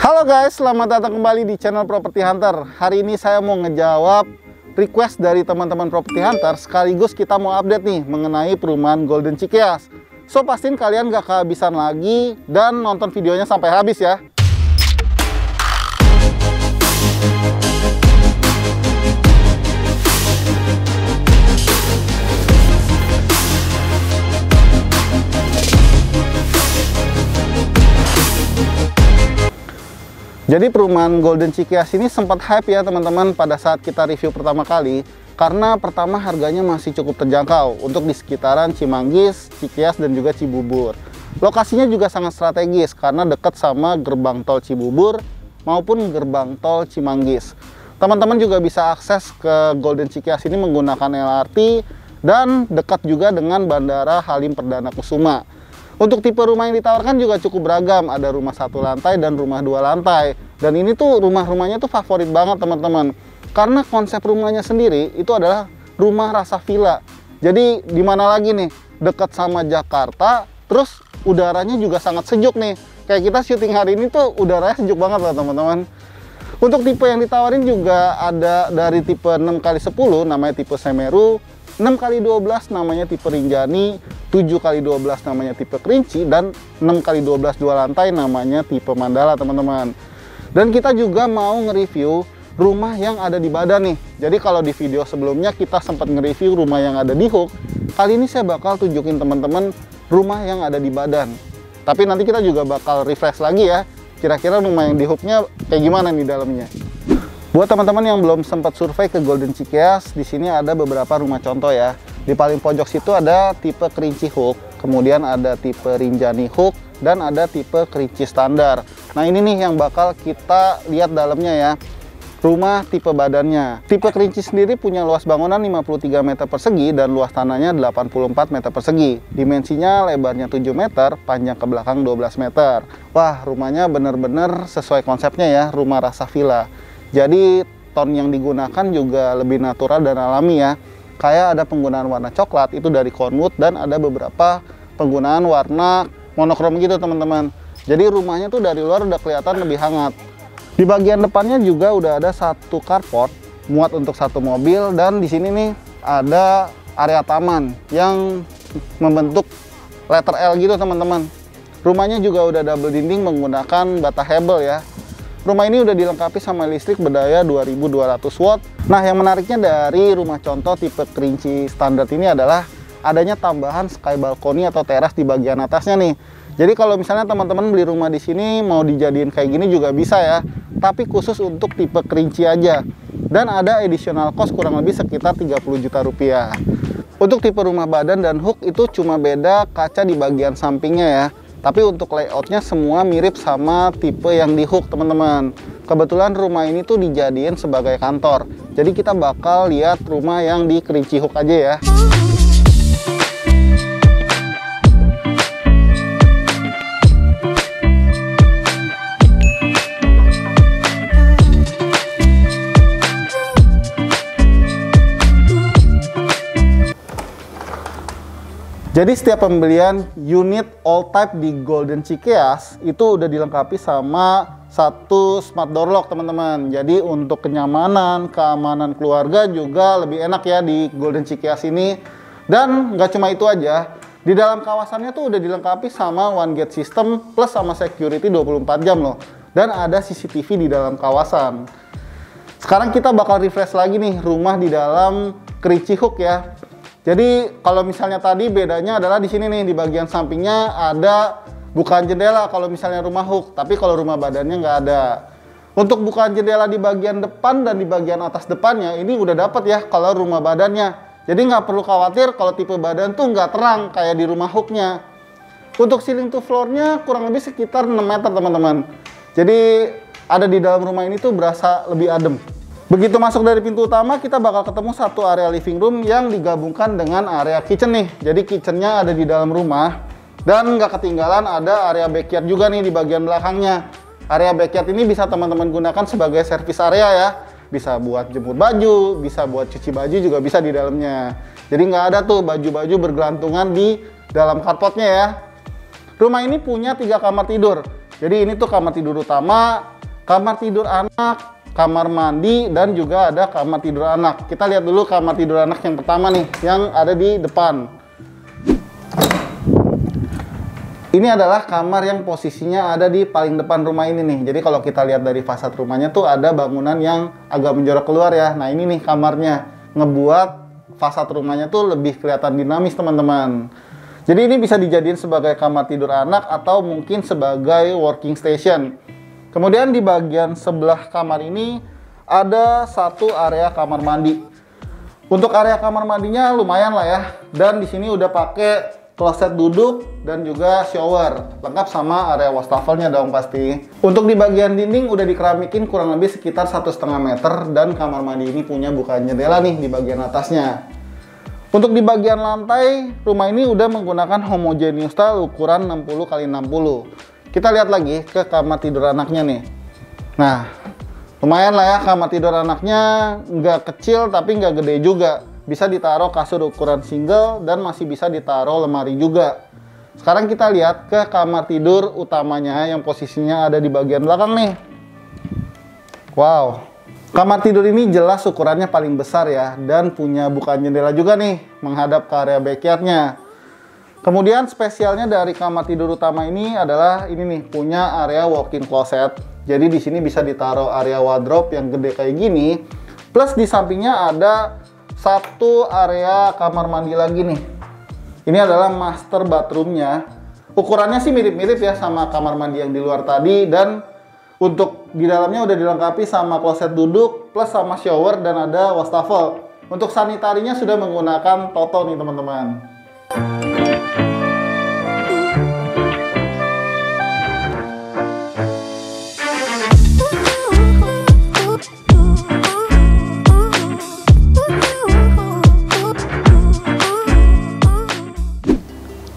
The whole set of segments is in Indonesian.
Halo guys, selamat datang kembali di channel Property Hunter. Hari ini saya mau ngejawab request dari teman-teman Property Hunter, sekaligus kita mau update nih mengenai perumahan Golden Cikeas. So pastiin kalian gak kehabisan lagi dan nonton videonya sampai habis ya. Jadi perumahan Golden Cikeas ini sempat hype ya teman-teman pada saat kita review pertama kali. Karena pertama harganya masih cukup terjangkau untuk di sekitaran Cimanggis, Cikeas, dan juga Cibubur. Lokasinya juga sangat strategis karena dekat sama gerbang tol Cibubur maupun gerbang tol Cimanggis. Teman-teman juga bisa akses ke Golden Cikeas ini menggunakan LRT dan dekat juga dengan Bandara Halim Perdana Kusuma. Untuk tipe rumah yang ditawarkan juga cukup beragam, ada rumah 1 lantai dan rumah 2 lantai. Dan ini tuh rumah-rumahnya tuh favorit banget teman-teman. Karena konsep rumahnya sendiri itu adalah rumah rasa villa. Jadi di mana lagi nih? Dekat sama Jakarta, terus udaranya juga sangat sejuk nih. Kayak kita syuting hari ini tuh udaranya sejuk banget loh teman-teman. Untuk tipe yang ditawarin juga ada dari tipe 6x10 namanya tipe Semeru, 6x12 namanya tipe Rinjani, 7x12 namanya tipe Kerinci, dan 6x12 2 lantai namanya tipe Mandala teman-teman. Dan kita juga mau nge-review rumah yang ada di Badan nih. Jadi kalau di video sebelumnya kita sempat nge-review rumah yang ada di Hook, kali ini saya bakal tunjukin teman-teman rumah yang ada di Badan. Tapi nanti kita juga bakal refresh lagi ya, kira-kira rumah yang di Hooknya kayak gimana nih dalamnya. Buat teman-teman yang belum sempat survei ke Golden Cikeas, di sini ada beberapa rumah contoh ya. Di paling pojok situ ada tipe Kerinci Hook, kemudian ada tipe Rinjani Hook, dan ada tipe Kerinci Standar. Nah ini nih yang bakal kita lihat dalamnya ya, rumah tipe badannya. Tipe Kerinci sendiri punya luas bangunan 53 meter persegi dan luas tanahnya 84 meter persegi. Dimensinya lebarnya 7 meter, panjang ke belakang 12 meter. Wah, rumahnya bener-bener sesuai konsepnya ya, rumah rasa villa. Jadi tone yang digunakan juga lebih natural dan alami ya. Kayak ada penggunaan warna coklat itu dari Conwood, dan ada beberapa penggunaan warna monokrom gitu teman-teman. Jadi rumahnya tuh dari luar udah kelihatan lebih hangat. Di bagian depannya juga udah ada satu carport muat untuk satu mobil, dan di sini nih ada area taman yang membentuk letter L gitu teman-teman. Rumahnya juga udah double dinding menggunakan bata hebel ya. Rumah ini udah dilengkapi sama listrik berdaya 2200 watt. Nah, yang menariknya dari rumah contoh tipe Kerinci Standar ini adalah adanya tambahan sky balcony atau teras di bagian atasnya nih. Jadi kalau misalnya teman-teman beli rumah di sini mau dijadiin kayak gini juga bisa ya. Tapi khusus untuk tipe Kerinci aja. Dan ada additional cost kurang lebih sekitar 30 juta rupiah. Untuk tipe rumah Badan dan Hook itu cuma beda kaca di bagian sampingnya ya. Tapi untuk layoutnya semua mirip sama tipe yang di Hook teman-teman. Kebetulan rumah ini tuh dijadiin sebagai kantor. Jadi kita bakal lihat rumah yang di Kerinci Hook aja ya. Jadi setiap pembelian unit all type di Golden Cikeas itu udah dilengkapi sama satu smart door lock teman-teman. Jadi untuk kenyamanan, keamanan keluarga juga lebih enak ya di Golden Cikeas ini. Dan nggak cuma itu aja, di dalam kawasannya tuh udah dilengkapi sama one gate system plus sama security 24 jam loh. Dan ada CCTV di dalam kawasan. Sekarang kita bakal refresh lagi nih rumah di dalam Kerinci Hook ya. Jadi kalau misalnya tadi bedanya adalah di sini nih, di bagian sampingnya ada bukaan jendela kalau misalnya rumah Hook, tapi kalau rumah Badannya nggak ada. Untuk bukaan jendela di bagian depan dan di bagian atas depannya ini udah dapat ya kalau rumah Badannya. Jadi nggak perlu khawatir kalau tipe Badan tuh nggak terang kayak di rumah Hooknya. Untuk ceiling to floor-nya kurang lebih sekitar 6 meter teman-teman. Jadi ada di dalam rumah ini tuh berasa lebih adem. Begitu masuk dari pintu utama, kita bakal ketemu satu area living room yang digabungkan dengan area kitchen nih. Jadi kitchennya ada di dalam rumah. Dan nggak ketinggalan ada area backyard juga nih di bagian belakangnya. Area backyard ini bisa teman-teman gunakan sebagai service area ya. Bisa buat jemur baju, bisa buat cuci baju juga bisa di dalamnya. Jadi nggak ada tuh baju-baju bergelantungan di dalam carportnya ya. Rumah ini punya 3 kamar tidur. Jadi ini tuh kamar tidur utama, kamar tidur anak, kamar mandi, dan juga ada kamar tidur anak. Kita lihat dulu kamar tidur anak yang pertama nih, yang ada di depan. Ini adalah kamar yang posisinya ada di paling depan rumah ini nih. Jadi kalau kita lihat dari fasad rumahnya tuh ada bangunan yang agak menjorok keluar ya. Nah ini nih kamarnya, ngebuat fasad rumahnya tuh lebih kelihatan dinamis teman-teman. Jadi ini bisa dijadiin sebagai kamar tidur anak atau mungkin sebagai working station. Kemudian di bagian sebelah kamar ini ada satu area kamar mandi. Untuk area kamar mandinya lumayan lah ya. Dan di sini udah pakai kloset duduk dan juga shower, lengkap sama area wastafelnya dong pasti. Untuk di bagian dinding udah dikeramikin kurang lebih sekitar 1,5 meter, dan kamar mandi ini punya bukaan jendela nih di bagian atasnya. Untuk di bagian lantai, rumah ini udah menggunakan homogeneous style ukuran 60 x 60. Kita lihat lagi ke kamar tidur anaknya nih. Nah, lumayan lah ya, kamar tidur anaknya nggak kecil tapi nggak gede juga. Bisa ditaruh kasur ukuran single dan masih bisa ditaruh lemari juga. Sekarang kita lihat ke kamar tidur utamanya yang posisinya ada di bagian belakang nih. Wow, kamar tidur ini jelas ukurannya paling besar ya, dan punya bukaan jendela juga nih menghadap ke area backyardnya. Kemudian spesialnya dari kamar tidur utama ini adalah ini nih, punya area walk-in closet. Jadi di sini bisa ditaruh area wardrobe yang gede kayak gini. Plus di sampingnya ada satu area kamar mandi lagi nih. Ini adalah master bathroomnya. Ukurannya sih mirip-mirip ya sama kamar mandi yang di luar tadi, dan untuk di dalamnya udah dilengkapi sama kloset duduk plus sama shower dan ada wastafel. Untuk sanitarinya sudah menggunakan Toto nih teman-teman.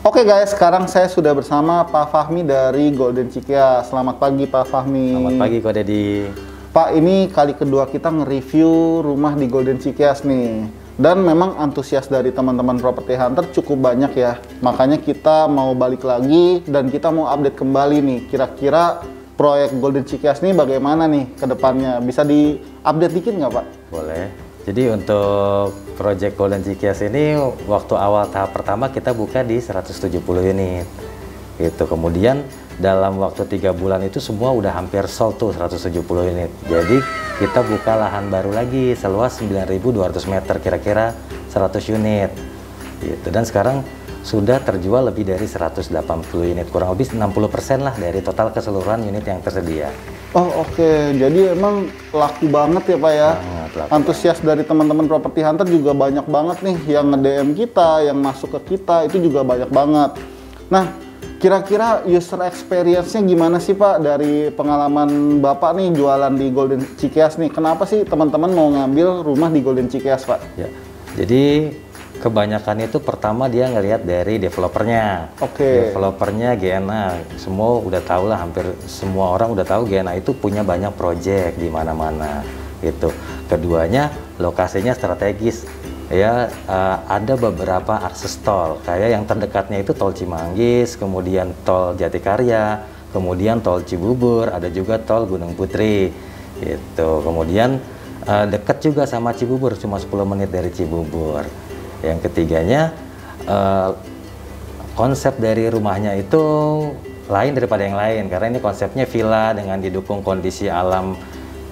Oke guys, sekarang saya sudah bersama Pak Fahmi dari Golden Cikeas. Selamat pagi Pak Fahmi. Selamat pagi Ko Deddy. Pak, ini kali kedua kita nge-review rumah di Golden Cikeas nih. Dan memang antusias dari teman-teman Property Hunter cukup banyak ya. Makanya kita mau balik lagi dan kita mau update kembali nih. Kira-kira proyek Golden Cikeas nih bagaimana nih ke depannya? Bisa di-update dikit nggak Pak? Boleh. Jadi untuk proyek Golden Cikeas ini waktu awal tahap pertama kita buka di 170 unit. Gitu. Kemudian dalam waktu 3 bulan itu semua udah hampir sold tuh 170 unit. Jadi kita buka lahan baru lagi seluas 9.200 meter, kira-kira 100 unit. Gitu. Dan sekarang sudah terjual lebih dari 180 unit, kurang lebih 60% lah dari total keseluruhan unit yang tersedia. Oh oke. Jadi emang laku banget ya Pak ya. Antusias dari teman-teman Property Hunter juga banyak banget nih yang nge-DM kita, yang masuk ke kita itu juga banyak banget. Nah, kira-kira user experience-nya gimana sih Pak dari pengalaman Bapak nih jualan di Golden Cikeas nih? Kenapa sih teman-teman mau ngambil rumah di Golden Cikeas Pak? Ya, jadi kebanyakan itu pertama dia ngelihat dari developernya. Oke. Developernya GNA, semua udah tahu lah, hampir semua orang udah tahu GNA itu punya banyak project di mana-mana gitu. Keduanya lokasinya strategis. Ya, ada beberapa akses tol, kayak yang terdekatnya itu tol Cimanggis, kemudian tol Jatikarya, kemudian tol Cibubur, ada juga tol Gunung Putri gitu. Kemudian dekat juga sama Cibubur, cuma 10 menit dari Cibubur. Yang ketiganya, konsep dari rumahnya itu lain daripada yang lain, karena ini konsepnya villa dengan didukung kondisi alam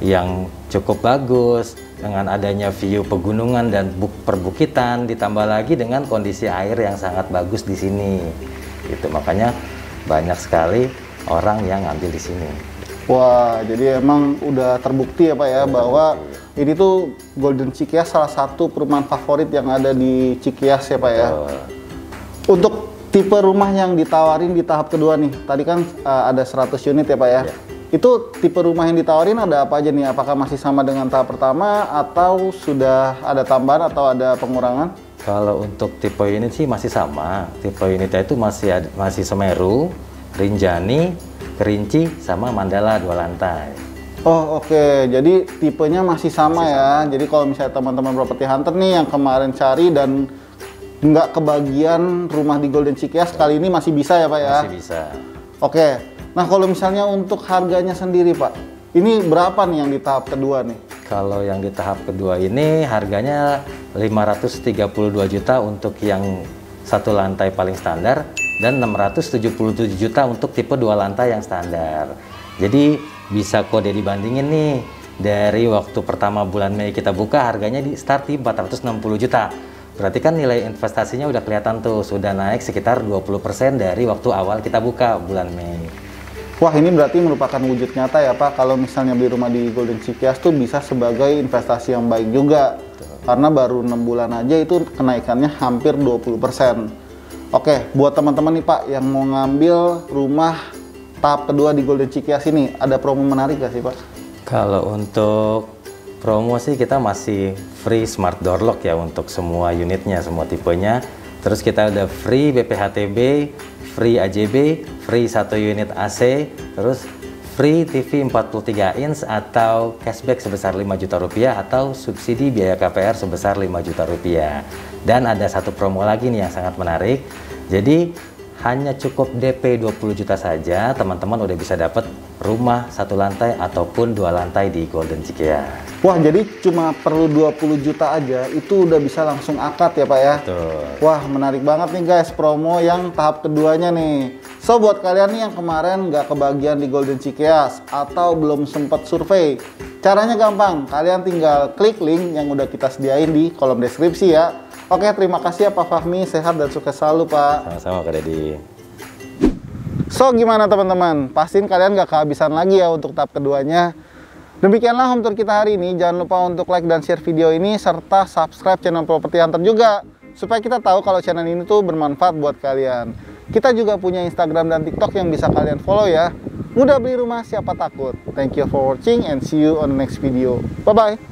yang cukup bagus, dengan adanya view pegunungan dan perbukitan, ditambah lagi dengan kondisi air yang sangat bagus di sini. Gitu, makanya banyak sekali orang yang ngambil di sini. Wah, jadi emang udah terbukti ya Pak ya, bahwa ini tuh Golden Cikeas salah satu perumahan favorit yang ada di Cikeas ya Pak ya. Untuk tipe rumah yang ditawarin di tahap kedua nih, tadi kan ada 100 unit ya Pak ya. Itu tipe rumah yang ditawarin ada apa aja nih? Apakah masih sama dengan tahap pertama atau sudah ada tambahan atau ada pengurangan? Kalau untuk tipe unit sih masih sama. Tipe unitnya itu masih Semeru, Rinjani, Kerinci, sama Mandala 2 lantai. Oh oke. Jadi tipenya masih sama ya. Jadi kalau misalnya teman-teman Property Hunter nih yang kemarin cari dan nggak kebagian rumah di Golden Cikeas, kali ini masih bisa ya Pak ya? Masih bisa. Oke. Nah, kalau misalnya untuk harganya sendiri, Pak, ini berapa nih yang di tahap kedua nih? Kalau yang di tahap kedua ini harganya 532 juta untuk yang satu lantai paling standar dan 677 juta untuk tipe 2 lantai yang standar. Jadi bisa kode dibandingin nih. Dari waktu pertama bulan Mei kita buka harganya di start di 460 juta. Berarti kan nilai investasinya udah kelihatan tuh, sudah naik sekitar 20% dari waktu awal kita buka bulan Mei. Wah, ini berarti merupakan wujud nyata ya Pak, kalau misalnya beli rumah di Golden Cikias tuh bisa sebagai investasi yang baik juga. Betul. Karena baru 6 bulan aja itu kenaikannya hampir 20%. Oke, buat teman-teman nih Pak yang mau ngambil rumah tahap kedua di Golden Cikias ini, ada promo menarik gak sih Pak? Kalau untuk promo sih kita masih free smart door lock ya untuk semua unitnya, semua tipenya. Terus kita ada free BPHTB, free AJB, free 1 unit AC, terus free TV 43 inch atau cashback sebesar 5 juta rupiah atau subsidi biaya KPR sebesar 5 juta rupiah. Dan ada satu promo lagi nih yang sangat menarik. Jadi hanya cukup DP 20 juta saja, teman-teman udah bisa dapat rumah 1 lantai ataupun 2 lantai di Golden Cikias. Wah, jadi cuma perlu 20 juta aja itu udah bisa langsung akad ya Pak ya? Betul. Wah, menarik banget nih guys promo yang tahap keduanya nih. So, buat kalian nih yang kemarin nggak kebagian di Golden Cikias atau belum sempat survei, caranya gampang. Kalian tinggal klik link yang udah kita sediain di kolom deskripsi ya. Oke, terima kasih ya Pak Fahmi. Sehat dan sukses selalu Pak. Sama-sama Kak Deddy. So, gimana teman-teman? Pastiin kalian nggak kehabisan lagi ya untuk tahap keduanya. Demikianlah home tour kita hari ini. Jangan lupa untuk like dan share video ini serta subscribe channel Properti Hunter juga supaya kita tahu kalau channel ini tuh bermanfaat buat kalian. Kita juga punya Instagram dan TikTok yang bisa kalian follow ya. Mudah beli rumah, siapa takut. Thank you for watching and see you on the next video. Bye bye.